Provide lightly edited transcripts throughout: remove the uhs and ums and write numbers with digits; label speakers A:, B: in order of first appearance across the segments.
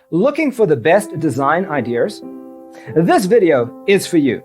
A: Looking for the best design ideas? This video is for you.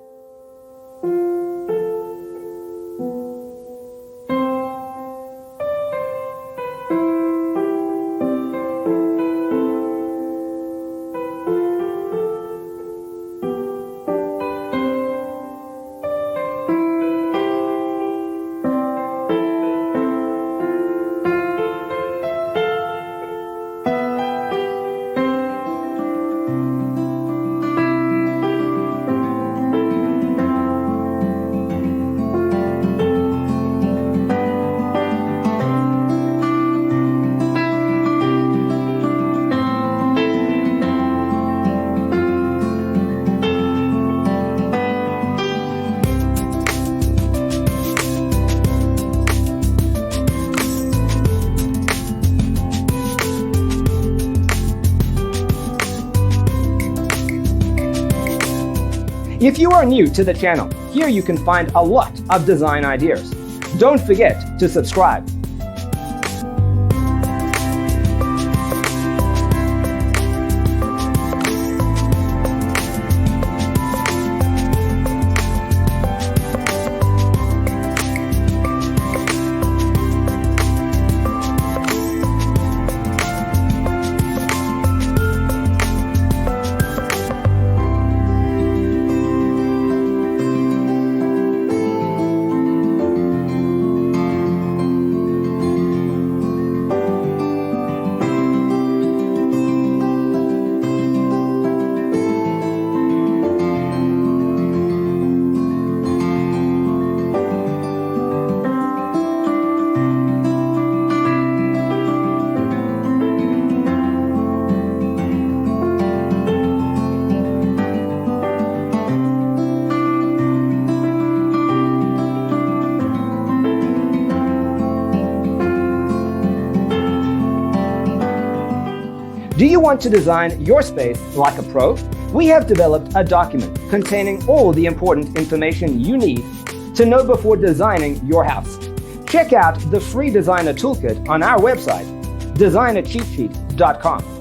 A: If you are new to the channel, here you can find a lot of design ideas. Don't forget to subscribe. Do you want to design your space like a pro? We have developed a document containing all the important information you need to know before designing your house. Check out the free designer toolkit on our website, designercheatsheet.com.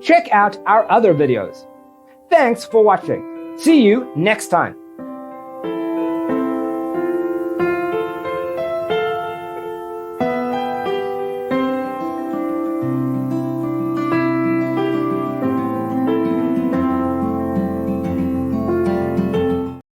A: Check out our other videos. Thanks for watching. See you next time.